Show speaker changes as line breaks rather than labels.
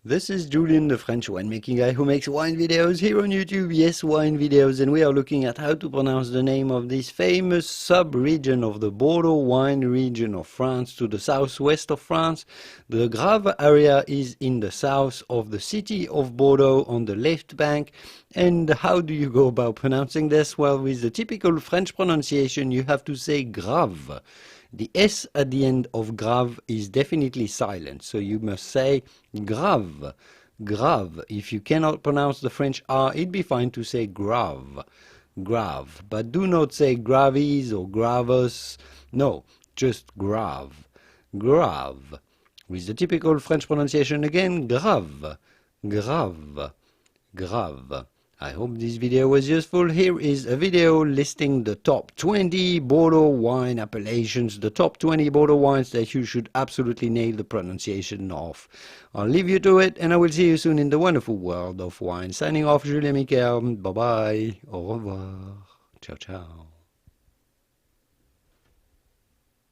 This is Julien, the French winemaking guy who makes wine videos here on YouTube. Yes, wine videos, and we are looking at how to pronounce the name of this famous sub-region of the Bordeaux wine region of France to the southwest of France. The Graves area is in the south of the city of Bordeaux on the left bank. And how do you go about pronouncing this? Well, with the typical French pronunciation, you have to say Graves. The S at the end of grave is definitely silent, so you must say grave, grave. If you cannot pronounce the French R, it'd be fine to say grave, grave. But do not say graves or graves. No, just grave, grave. With the typical French pronunciation again, grave, grave, grave. I hope this video was useful. Here is a video listing the top 20 Bordeaux wine appellations, the top 20 Bordeaux wines that you should absolutely nail the pronunciation of. I'll leave you to it, and I will see you soon in the wonderful world of wine. Signing off, Julien Miquel. Bye-bye. Au revoir. Ciao, ciao.